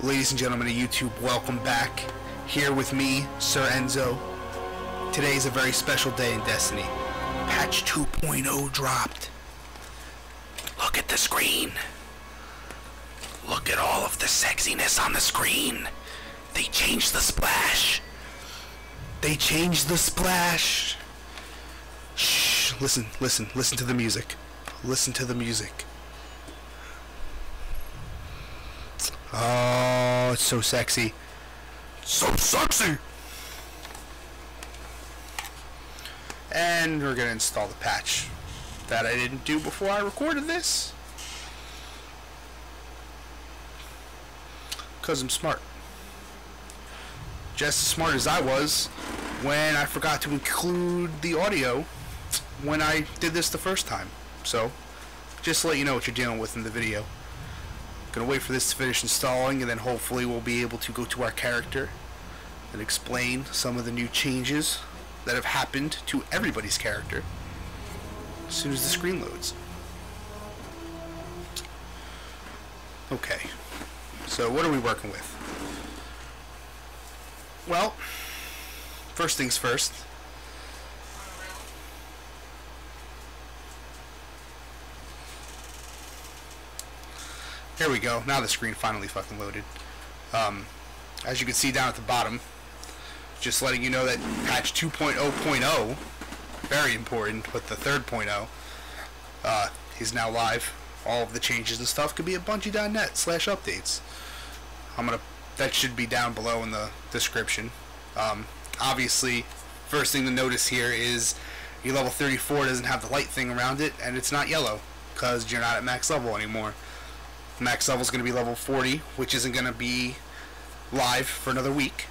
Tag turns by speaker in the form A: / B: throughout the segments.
A: Ladies and gentlemen of YouTube, welcome back. Here with me, Sir Enzo. Today is a very special day in Destiny. Patch 2.0 dropped. Look at the screen. Look at all of the sexiness on the screen. They changed the splash. They changed the splash. Shh, listen to the music. Listen to the music. Oh, it's so sexy. So sexy! And we're gonna install the patch that I didn't do before I recorded this. Because I'm smart. Just as smart as I was when I forgot to include the audio when I did this the first time. So, just to let you know what you're dealing with in the video. Gonna wait for this to finish installing, and then hopefully we'll be able to go to our character and explain some of the new changes that have happened to everybody's character as soon as the screen loads. Okay, so what are we working with? Well, first things first. There we go. Now the screen finally fucking loaded. As you can see down at the bottom, just letting you know that patch 2.0.0, very important, but the 3.0 is now live. All of the changes and stuff could be at bungie.net/updates. That should be down below in the description. Obviously, first thing to notice here is your level 34 doesn't have the light thing around it, and it's not yellow because you're not at max level anymore. Max level is going to be level 40, which isn't going to be live for another week.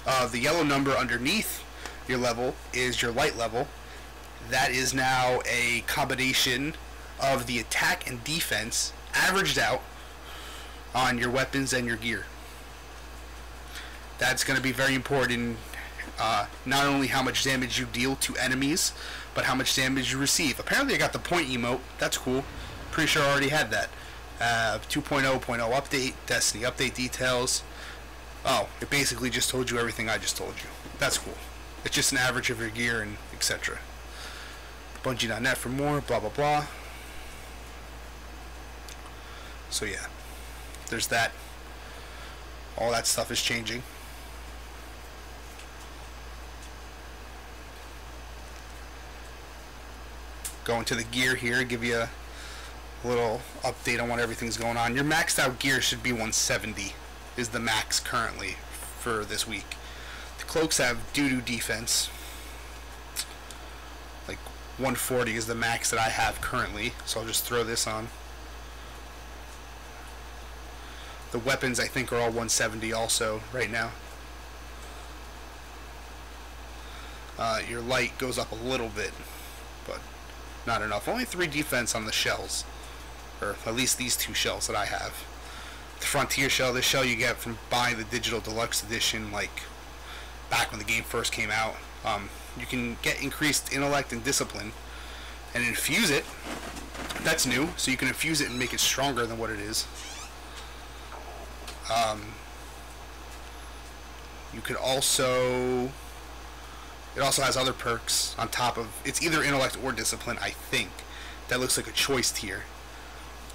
A: The yellow number underneath your level is your light level. That is now a combination of the attack and defense averaged out on your weapons and your gear. That's going to be very important, not only how much damage you deal to enemies, but how much damage you receive. Apparently I got the point emote. That's cool. Pretty sure I already had that. 2.0.0 update, Destiny update details. Oh, it basically just told you everything I just told you. That's cool. It's just an average of your gear and etc. Bungie.net for more, blah blah blah. So yeah, there's that. All that stuff is changing. Going to the gear here, give you a little update on what everything's going on. Your maxed out gear should be 170 is the max currently for this week. The cloaks have doo-doo defense. Like 140 is the max that I have currently, so I'll just throw this on. The weapons I think are all 170 also right now. Your light goes up a little bit, but not enough. Only 3 defense on the shells. Or at least these 2 shells that I have. The Frontier shell, this shell you get from buying the Digital Deluxe Edition, like back when the game first came out. You can get increased intellect and discipline and infuse it. That's new, so you can infuse it and make it stronger than what it is. You could also... It also has other perks on top of... It's either intellect or discipline, I think. That looks like a choice tier,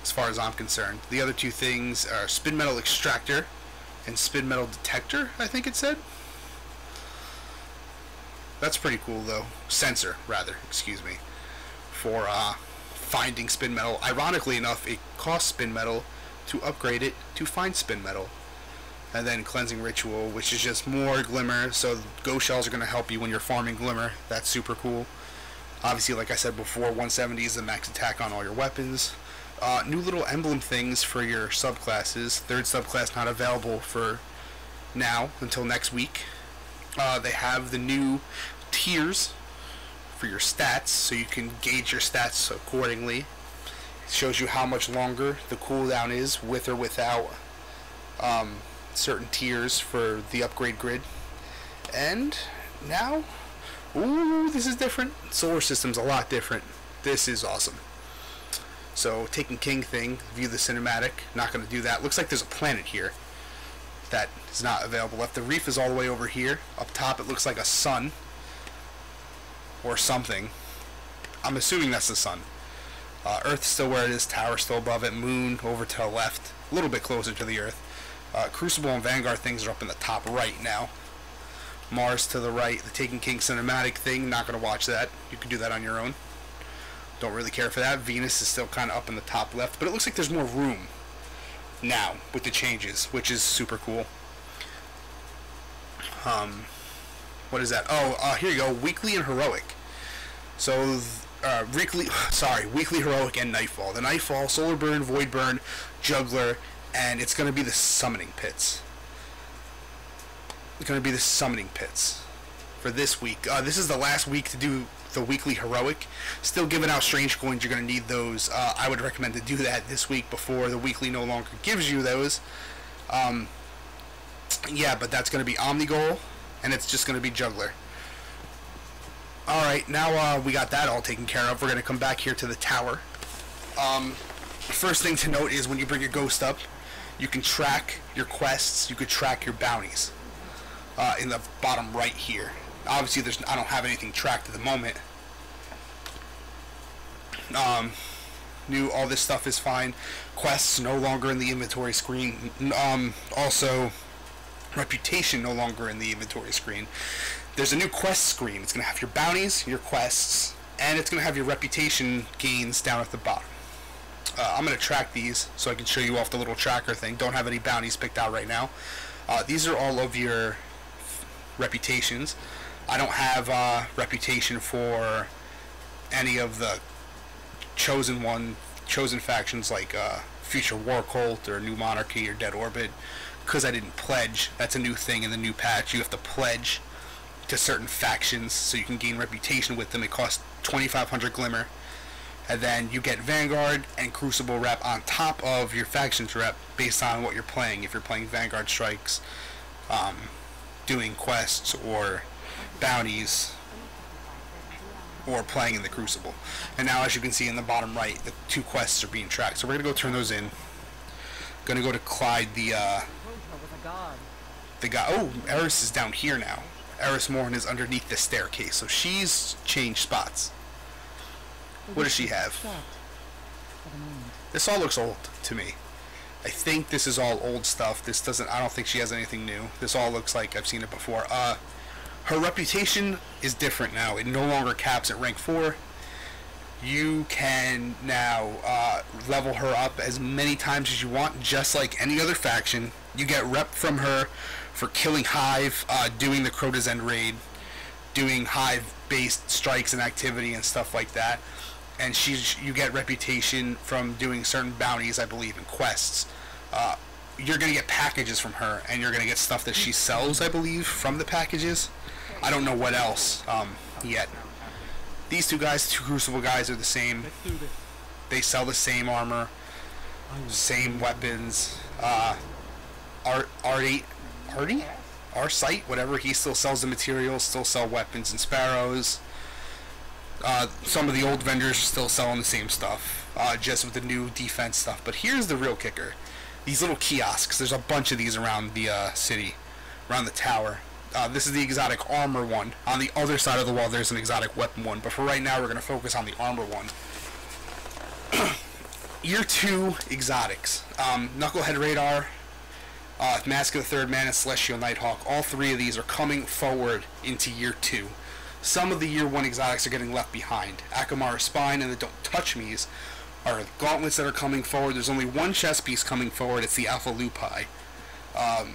A: as far as I'm concerned. The other 2 things are Spin Metal Extractor and Spin Metal Detector, I think it said. That's pretty cool, though. Sensor, rather, excuse me. For finding Spin Metal. Ironically enough, it costs Spin Metal to upgrade it to find Spin Metal. And then Cleansing Ritual, which is just more Glimmer, so Ghost Shells are going to help you when you're farming Glimmer. That's super cool. Obviously, like I said before, 170 is the max attack on all your weapons. New little emblem things for your subclasses. 3rd subclass not available for now until next week. They have the new tiers for your stats, so you can gauge your stats accordingly. It shows you how much longer the cooldown is with or without certain tiers for the upgrade grid. And now, ooh, this is different. Solar System's a lot different. This is awesome. So, Taken King thing, view the cinematic. Not going to do that. Looks like there's a planet here. that is not available left. The reef is all the way over here. Up top it looks like a sun or something. I'm assuming that's the sun. Earth's still where it is, tower still above it, moon over to the left, a little bit closer to the Earth. Crucible and Vanguard things are up in the top right now. Mars to the right, the Taken King cinematic thing, not going to watch that. You can do that on your own. Don't really care for that. Venus is still kind of up in the top left, but it looks like there's more room now with the changes, which is super cool. What is that? Oh, here you go, Weekly and Heroic. So, Weekly, Heroic, and Nightfall. The Nightfall, Solar Burn, Void Burn, Juggler, and it's going to be the Summoning Pits. It's going to be the Summoning Pits for this week. This is the last week to do the Weekly Heroic. Still giving out strange coins. You're going to need those. I would recommend to do that this week before the Weekly no longer gives you those. Yeah, but that's going to be Omnigol, and it's just going to be Juggler. Alright, now we got that all taken care of. We're going to come back here to the tower. First thing to note is when you bring your ghost up, you can track your quests, you could track your bounties in the bottom right here. Obviously, I don't have anything tracked at the moment. All this stuff is fine. Quests no longer in the inventory screen. Also, reputation no longer in the inventory screen. There's a new quest screen. It's going to have your bounties, your quests, and it's going to have your reputation gains down at the bottom. I'm going to track these so I can show you off the little tracker thing. Don't have any bounties picked out right now. These are all of your reputations. I don't have reputation for any of the chosen factions like Future War Cult or New Monarchy or Dead Orbit, because I didn't pledge. That's a new thing in the new patch. You have to pledge to certain factions so you can gain reputation with them. It costs 2,500 Glimmer, and then you get Vanguard and Crucible rep on top of your factions rep based on what you're playing. If you're playing Vanguard strikes, doing quests or bounties, or playing in the Crucible. And now, as you can see in the bottom right, the two quests are being tracked. So we're gonna go turn those in. Gonna go to Clyde the guy. Oh, Eris is down here now. Eris Morn is underneath the staircase, so she's changed spots. What does she have? This all looks old to me. I think this is all old stuff. This doesn't. I don't think she has anything new. This all looks like I've seen it before. Her reputation is different now. It no longer caps at rank 4. You can now level her up as many times as you want, just like any other faction. You get rep from her for killing Hive, doing the Crota's End raid, doing Hive-based strikes and activity and stuff like that. And you get reputation from doing certain bounties, I believe, and quests. You're going to get packages from her, and you're going to get stuff that she sells, I believe, from the packages. I don't know what else yet. These two guys, two Crucible guys, are the same. They sell the same armor, same weapons. Artie, Arcite, whatever, he still sells the materials, still sell weapons and sparrows. Some of the old vendors are still selling the same stuff, just with the new defense stuff. But here's the real kicker. These little kiosks, there's a bunch of these around the city, around the tower. This is the exotic armor one. On the other side of the wall, there's an exotic weapon one. But for right now, we're going to focus on the armor one. Year 2 exotics. Knucklehead Radar, Mask of the Third Man, and Celestial Nighthawk. All three of these are coming forward into Year 2. Some of the Year 1 exotics are getting left behind. Akamara Spine and the Don't Touch Me's are gauntlets that are coming forward. There's only one chess piece coming forward. It's the Alpha Lupi.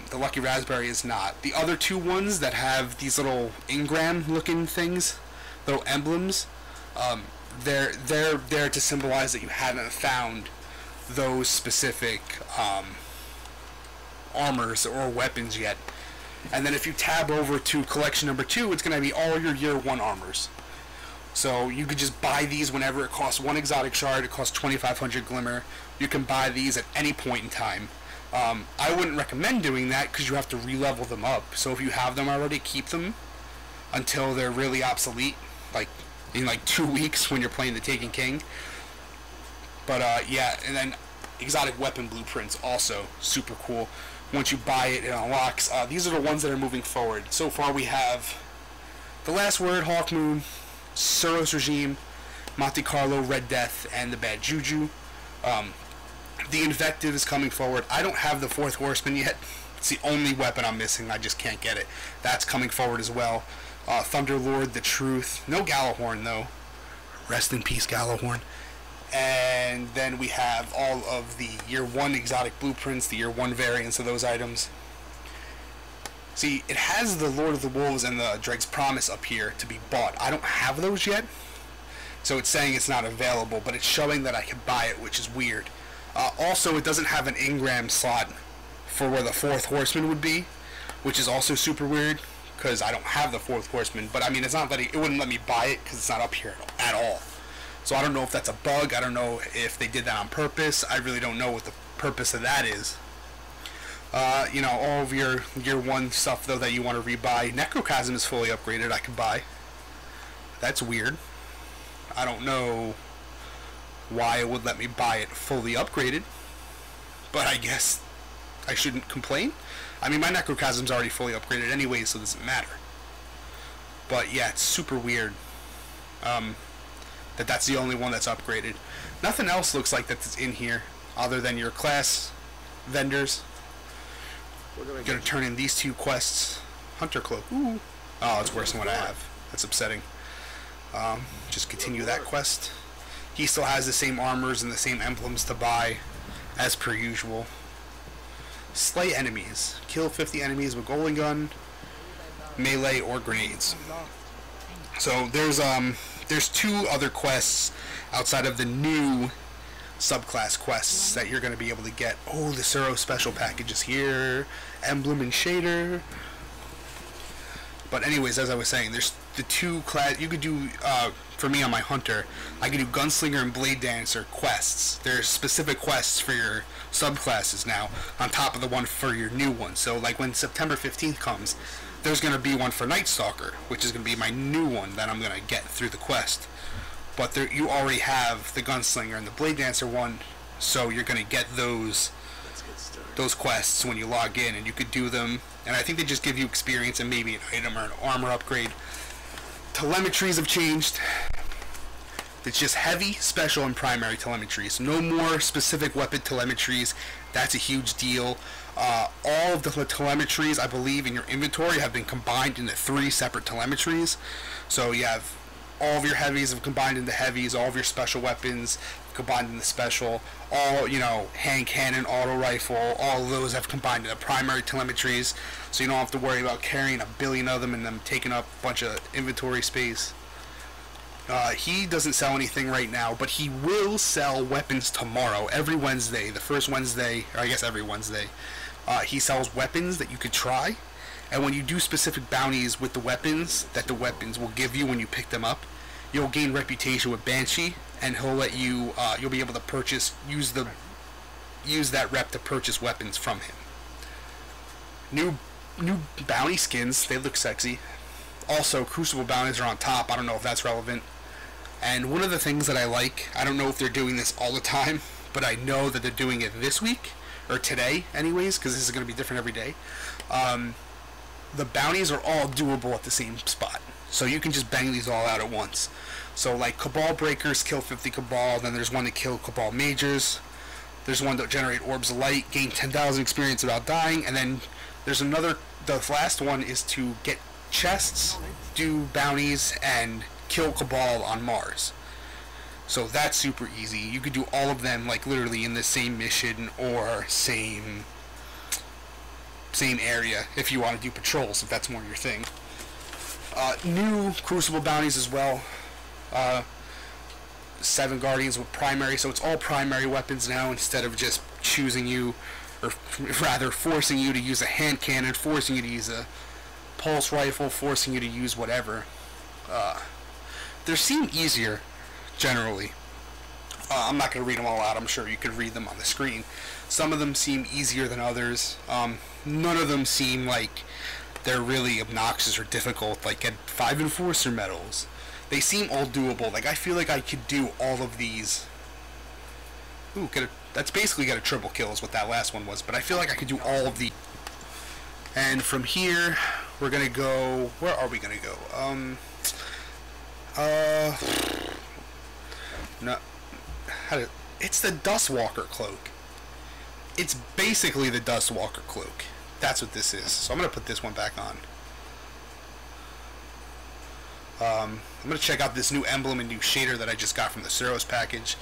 A: The Lucky Raspberry is not. The other two ones that have these little engram-looking things, little emblems, they're there to symbolize that you haven't found those specific armors or weapons yet. And then if you tab over to collection number 2, it's going to be all your Year 1 armors. So you could just buy these whenever. It costs 1 exotic shard. It costs 2,500 Glimmer. You can buy these at any point in time. I wouldn't recommend doing that because you have to re-level them up. So if you have them already, keep them until they're really obsolete, like in like 2 weeks when you're playing the Taken King. But yeah, and then exotic weapon blueprints also super cool. Once you buy it, it unlocks. These are the ones that are moving forward. So far we have The Last Word, Hawkmoon, Suros Regime, Monte Carlo, Red Death, and the Bad Juju. The Invective is coming forward. I don't have the Fourth Horseman yet. It's the only weapon I'm missing. I just can't get it. That's coming forward as well. Thunderlord, The Truth. No Gallahorn, though. Rest in peace, Gallahorn. And then we have all of the Year 1 exotic blueprints, the Year 1 variants of those items. See, it has the Lord of the Wolves and the Dreg's Promise up here to be bought. I don't have those yet, so it's saying it's not available, but it's showing that I can buy it, which is weird. Also, it doesn't have an engram slot for where the Fourth Horseman would be, which is also super weird, because I don't have the Fourth Horseman. But I mean, it's not letting, it wouldn't let me buy it because it's not up here at all. So I don't know if that's a bug. I don't know if they did that on purpose. I really don't know what the purpose of that is. You know, all of your Year 1 stuff, though, that you want to rebuy. Necrochasm is fully upgraded. I can buy. That's weird. I don't know why it would let me buy it fully upgraded, but I guess I shouldn't complain. I mean, my Necrochasm's already fully upgraded anyway, so it doesn't matter. But yeah, it's super weird that's the only one that's upgraded. Nothing else looks like that's in here other than your class vendors. We're gonna turn in these 2 quests. Hunter Cloak. Ooh. Oh, it's worse than what I have. That's upsetting. Just continue that quest. He still has the same armors and the same emblems to buy as per usual. Slay enemies. Kill 50 enemies with golden gun, melee, or grenades. So there's 2 other quests outside of the new subclass quests that you're going to be able to get. Oh, the Suros special package is here. Emblem and shader. But anyways, as I was saying, there's the 2 class you could do. For me on my Hunter, I could do Gunslinger and Blade Dancer quests. There's specific quests for your subclasses now, on top of the one for your new one. So like when September 15th comes, there's going to be one for Night Stalker, which is going to be my new one that I'm going to get through the quest. But there, you already have the Gunslinger and the Blade Dancer one, so you're going to get those quests when you log in, and you could do them. And I think they just give you experience and maybe an item or an armor upgrade. Telemetries have changed. It's just heavy, special, and primary telemetries. No more specific weapon telemetries. That's a huge deal. All of the telemetries, I believe, in your inventory have been combined into 3 separate telemetries. So you have all of your heavies have combined into heavies, all of your special weapons combined into special, all, you know, hand cannon, auto rifle, all of those have combined into primary telemetries, so you don't have to worry about carrying a billion of them and them taking up a bunch of inventory space. He doesn't sell anything right now, but he will sell weapons tomorrow, every Wednesday, the first Wednesday, or I guess every Wednesday. He sells weapons that you could try, and when you do specific bounties with the weapons that the weapons will give you when you pick them up, you'll gain reputation with Banshee, and he'll let you, you'll be able to purchase, use that rep to purchase weapons from him. New bounty skins, they look sexy. Also, Crucible bounties are on top. I don't know if that's relevant. And one of the things that I like, I don't know if they're doing this all the time, but I know that they're doing it this week, or today anyways, because this is going to be different every day. The bounties are all doable at the same spot, so you can just bang these all out at once. So like Cabal Breakers, kill 50 Cabal, then there's one to kill Cabal Majors, there's one to generate Orbs of Light, gain 10,000 experience without dying, and then there's another, the last one is to get chests, do bounties, and kill Cabal on Mars. So that's super easy. You could do all of them like literally in the same mission or same area if you want to do patrols, if that's more your thing. New Crucible bounties as well. 7 Guardians with primary, so it's all primary weapons now instead of just choosing you, or rather forcing you to use a hand cannon, forcing you to use a pulse rifle, forcing you to use whatever. They seem easier, generally. I'm not going to read them all out, I'm sure you could read them on the screen. Some of them seem easier than others. None of them seem like they're really obnoxious or difficult, like get 5 Enforcer medals. They seem all doable. Like, I feel like I could do all of these. Ooh, get a That's basically got a triple kill is what that last one was, but I feel like I could do all of the. And from here, we're gonna go. Where are we gonna go? No. It's the Dustwalker cloak. It's basically the Dustwalker cloak. That's what this is. So I'm gonna put this one back on. I'm gonna check out this new emblem and new shader that I just got from the Suros package.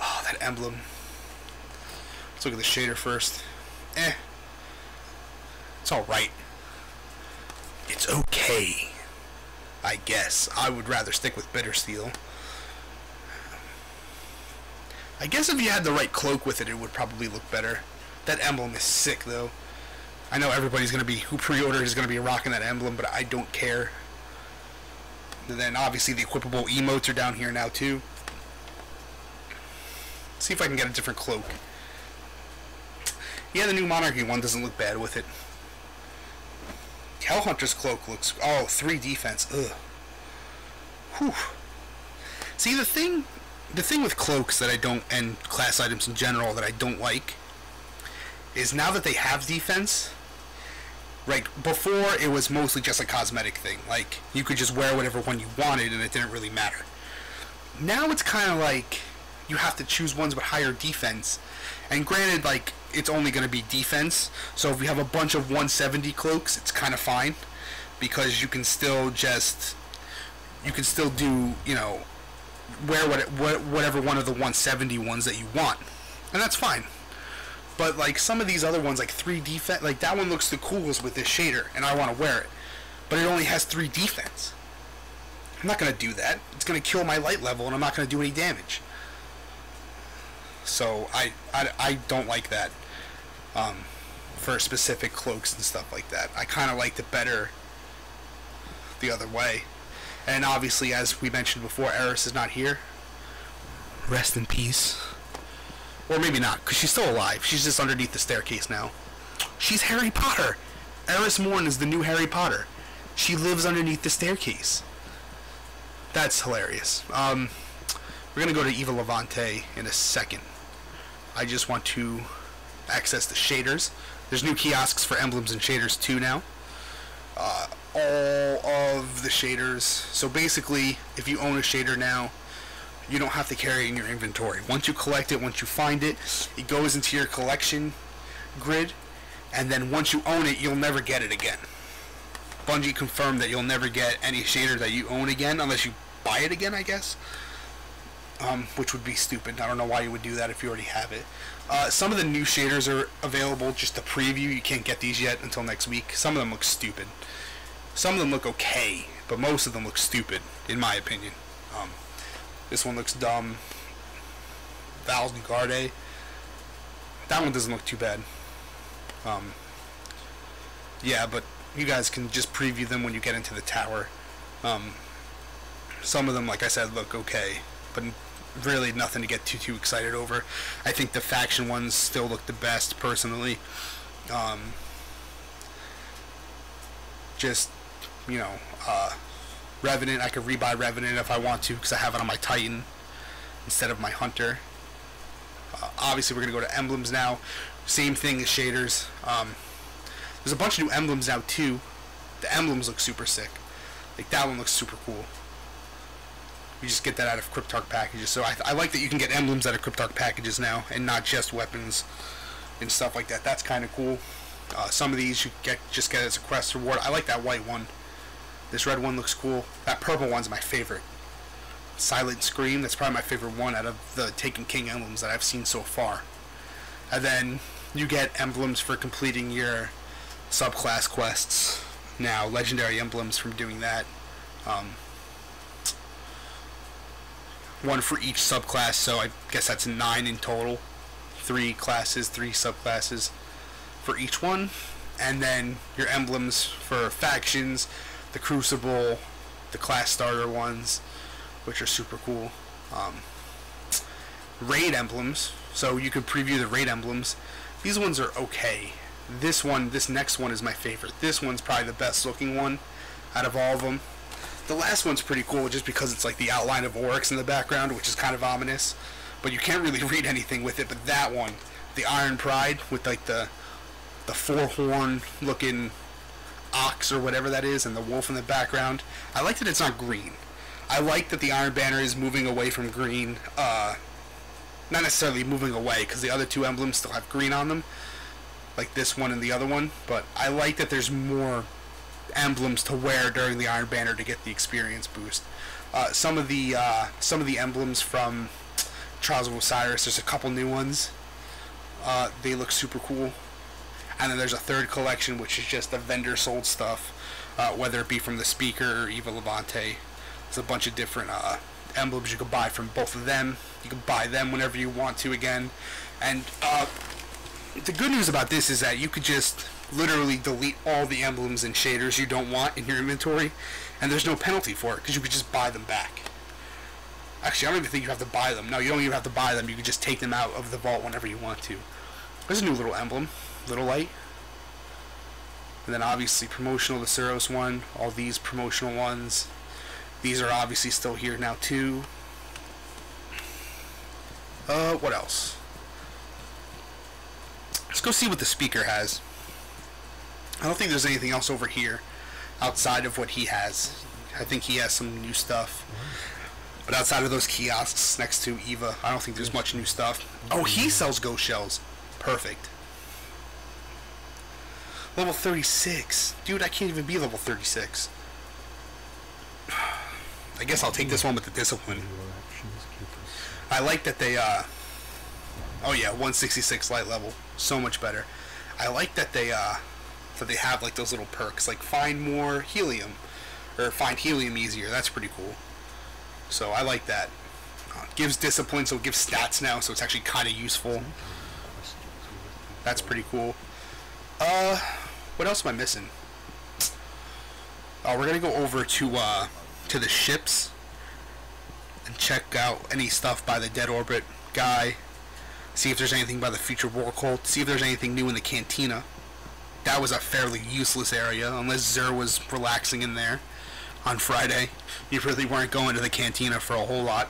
A: Oh, that emblem. Let's look at the shader first. It's alright. It's okay, I guess. I would rather stick with Bittersteel. I guess if you had the right cloak with it, it would probably look better. That emblem is sick, though. I know everybody's gonna be, who pre-ordered is gonna be rocking that emblem, but I don't care. And then obviously the equipable emotes are down here now too. Let's see if I can get a different cloak. Yeah, the new Monarchy one doesn't look bad with it. Hellhunter's cloak looks... Oh, 3 defense. Ugh. Whew. See, the thing with cloaks that I don't, and class items in general that I don't like, is now that they have defense... Like, before, it was mostly just a cosmetic thing. Like, you could just wear whatever one you wanted, and it didn't really matter. Now it's kind of like, you have to choose ones with higher defense. And granted, like, it's only going to be defense. So if you have a bunch of 170 cloaks, it's kind of fine. Because you can still just... You can still do, you know... Wear whatever one of the 170 ones that you want. And that's fine. But, like, some of these other ones, like 3 defense, like, that one looks the coolest with this shader, and I want to wear it. But it only has 3 defense. I'm not going to do that. It's going to kill my light level, and I'm not going to do any damage. So, I don't like that. For specific cloaks and stuff like that. I kind of liked it better the other way. And obviously, as we mentioned before, Eris is not here. Rest in peace. Or maybe not, because she's still alive. She's just underneath the staircase now. She's Harry Potter. Eris Morn is the new Harry Potter. She lives underneath the staircase. That's hilarious. We're going to go to Eva Levante in a second. I just want to access the shaders. There's new kiosks for emblems and shaders too now. All of the shaders. So basically, if you own a shader now, you don't have to carry it in your inventory. Once you collect it, once you find it, it goes into your collection grid, and then once you own it, you'll never get it again. Bungie confirmed that you'll never get any shader that you own again, unless you buy it again, I guess. Which would be stupid. I don't know why you would do that if you already have it. Some of the new shaders are available just to preview. You can't get these yet until next week. Some of them look stupid. Some of them look okay, but most of them look stupid, in my opinion. This one looks dumb. Val's Guarde. That one doesn't look too bad. Yeah, but you guys can just preview them when you get into the tower. Some of them, like I said, look okay, but really nothing to get too excited over. I think the faction ones still look the best, personally. Just, you know, Revenant, I could rebuy Revenant if I want to, because I have it on my Titan instead of my Hunter. Obviously, we're going to go to emblems now. Same thing as shaders. There's a bunch of new emblems now, too. The emblems look super sick. Like, that one looks super cool. You just get that out of Cryptarch packages. So I like that you can get emblems out of Cryptarch packages now, and not just weapons and stuff like that. That's kind of cool. Some of these you just get as a quest reward. I like that white one. This red one looks cool. That purple one's my favorite. Silent Scream, that's probably my favorite one out of the Taken King emblems that I've seen so far. And then you get emblems for completing your subclass quests. Now, legendary emblems from doing that. One for each subclass, so I guess that's 9 in total. 3 classes, 3 subclasses for each one. And then your emblems for factions, the Crucible, the class starter ones, which are super cool. Raid emblems, so you can preview the raid emblems. These ones are okay. This next one is my favorite. This one's probably the best looking one out of all of them. The last one's pretty cool just because it's like the outline of Oryx in the background, which is kind of ominous. but you can't really read anything with it. But that one, the Iron Pride with like the four horn looking ox or whatever that is, and the wolf in the background. I like that it's not green. I like that the Iron Banner is moving away from green. Not necessarily moving away, because the other two emblems still have green on them, like this one and the other one. But I like that there's more emblems to wear during the Iron Banner to get the experience boost. Some of the emblems from Trials of Osiris, there's a couple new ones. They look super cool. And then there's a third collection, which is just the vendor sold stuff, whether it be from the Speaker or Eva Levante. There's a bunch of different emblems you can buy from both of them. You can buy them whenever you want to again. And the good news about this is that you could just literally delete all the emblems and shaders you don't want in your inventory, and there's no penalty for it, because you could just buy them back. Actually, I don't even think you have to buy them. No, you don't even have to buy them. You can just take them out of the vault whenever you want to. There's a new little emblem. Little Light. And then obviously promotional, the Suros one, all these promotional ones. These are obviously still here now too. What else? Let's go see what the Speaker has. I don't think there's anything else over here outside of what he has. I think he has some new stuff. But outside of those kiosks next to Eva, I don't think there's much new stuff. Oh, he sells ghost shells. Perfect. Level 36. Dude, I can't even be level 36. I guess I'll take this one with the discipline. I like that they, oh yeah, 166 light level. So much better. I like that they have like those little perks, like find more helium, or find helium easier. That's pretty cool. So I like that. Gives discipline, so it gives stats now, so it's actually kind of useful. That's pretty cool. What else am I missing? We're gonna go over to the ships and check out any stuff by the Dead Orbit guy. See if there's anything by the Future War Cult. See if there's anything new in the Cantina. That was a fairly useless area, unless Zur was relaxing in there on Friday. You really weren't going to the Cantina for a whole lot.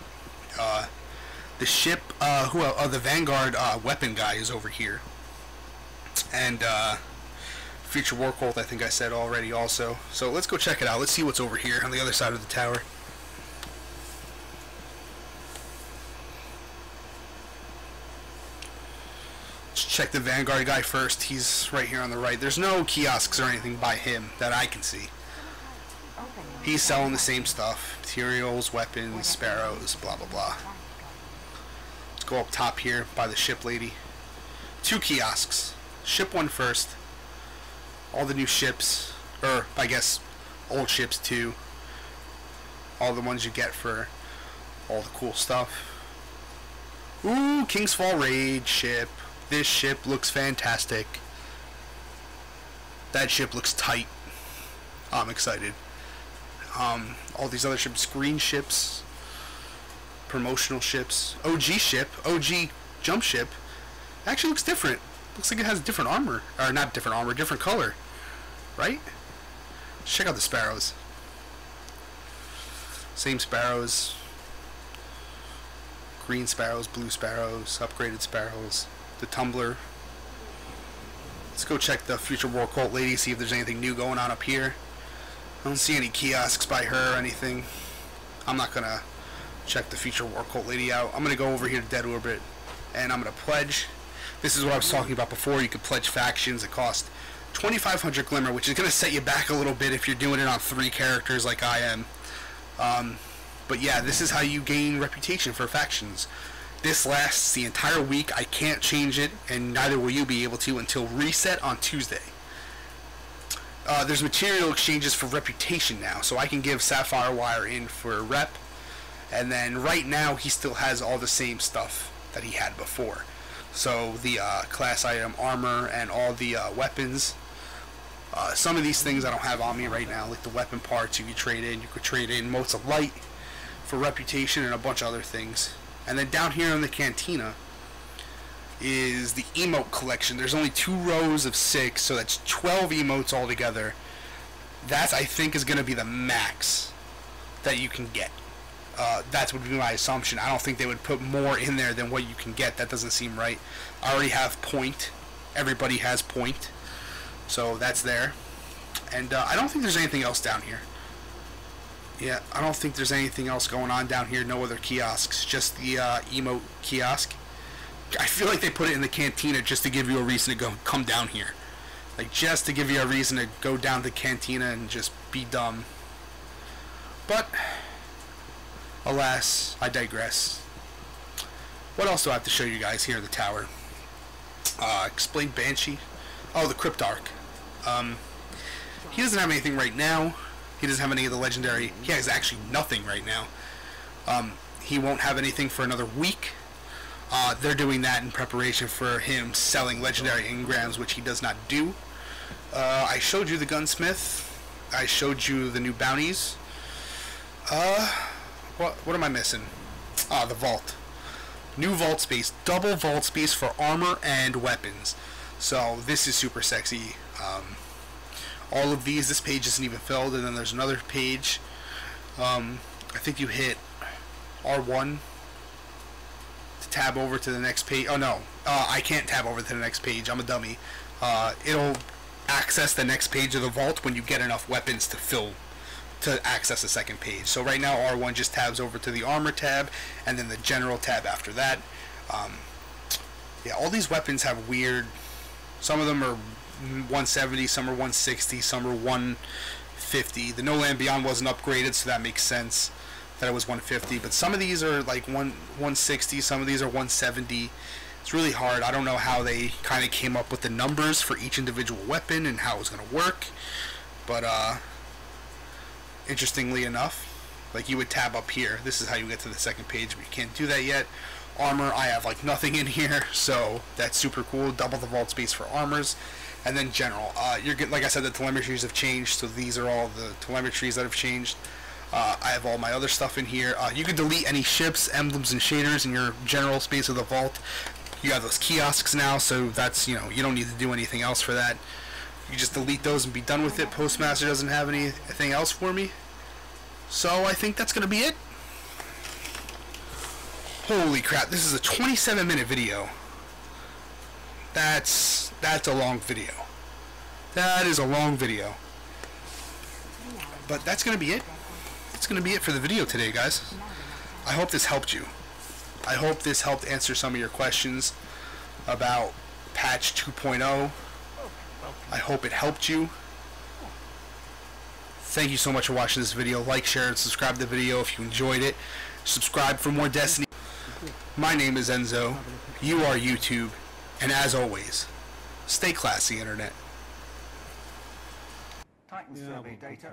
A: The ship, the Vanguard weapon guy is over here. And Future War Cult, I think I said already also. So let's go check it out. Let's see what's over here on the other side of the tower. Let's check the Vanguard guy first. He's right here on the right. There's no kiosks or anything by him that I can see. He's selling the same stuff. Materials, weapons, sparrows, blah blah blah. Let's go up top here by the ship lady. 2 kiosks. Ship 1 first. All the new ships, or I guess old ships too. All the ones you get for all the cool stuff. Ooh, King's Fall Raid ship. This ship looks fantastic. That ship looks tight. I'm excited. All these other ships, green ships, promotional ships, OG ship, OG jump ship, actually looks different. Looks like it has different armor, or not different armor, different color, right? Let's check out the sparrows. Same sparrows, green sparrows, blue sparrows, upgraded sparrows, the tumbler. Let's go check the Future War Cult lady, see if there's anything new going on up here. I don't see any kiosks by her or anything. I'm not gonna check the Future War Cult lady out. I'm gonna go over here to Dead Orbit, and I'm gonna pledge. This is what I was talking about before. You could pledge factions. It costs 2,500 Glimmer, which is gonna set you back a little bit if you're doing it on 3 characters like I am. But yeah, this is how you gain reputation for factions. This lasts the entire week. I can't change it, and neither will you be able to until reset on Tuesday. There's material exchanges for reputation now, so I can give Sapphire Wire in for a rep, and then right now he still has all the same stuff that he had before. So the class item armor and all the weapons. Some of these things I don't have on me right now, like the weapon parts you could trade in. You could trade in Motes of Light for reputation and a bunch of other things. And then down here in the Cantina is the emote collection. There's only 2 rows of 6, so that's 12 emotes altogether. That, I think, is going to be the max that you can get. That would be my assumption. I don't think they would put more in there than what you can get. That doesn't seem right. I already have point. Everybody has point. So that's there. And I don't think there's anything else down here. Yeah, I don't think there's anything else going on down here. No other kiosks. Just the emote kiosk. I feel like they put it in the cantina just to give you a reason to come down here. Like, just to give you a reason to go down to the cantina and just be dumb. But, alas, I digress. What else do I have to show you guys here in the tower? Explain Banshee. Oh, the Cryptarch. He doesn't have anything right now. He doesn't have any of the legendary. He has actually nothing right now. He won't have anything for another week. They're doing that in preparation for him selling legendary engrams, which he does not do. I showed you the gunsmith. I showed you the new bounties. What am I missing? The vault. New vault space. Double vault space for armor and weapons. So this is super sexy. All of these, this page isn't even filled, and then there's another page. I think you hit R1 to tab over to the next page. Oh no, I can't tab over to the next page. I'm a dummy. It'll access the next page of the vault when you get enough weapons to access the second page. So right now R1 just tabs over to the armor tab, and then the general tab after that. Yeah, all these weapons have weird. Some of them are 170, some are 160, some are 150. The No Land Beyond wasn't upgraded, so that makes sense that it was 150. But some of these are like 160, some of these are 170. It's really hard. I don't know how they kind of came up with the numbers for each individual weapon and how it was going to work. But interestingly enough, like, you would tab up here. This is how you get to the second page, but you can't do that yet. Armor, I have like nothing in here, so that's super cool. Double the vault space for armors. And then general, you're getting, like I said, the telemetries have changed, so these are all the telemetries that have changed. I have all my other stuff in here. You can delete any ships, emblems, and shaders in your general space of the vault. You have those kiosks now, so that's, you don't need to do anything else for that. You just delete those and be done with it. Postmaster doesn't have anything else for me, so I think that's gonna be it. Holy crap! This is a 27-minute video. That's a long video. That is a long video. But that's gonna be it. It's gonna be it for the video today, guys. I hope this helped you. I hope this helped answer some of your questions about patch 2.0. I hope it helped you. Thank you so much for watching this video. Like, share, and subscribe to the video if you enjoyed it. Subscribe for more Destiny. My name is Enzo. You are YouTube. And as always, stay classy, Internet.
B: Titan survey data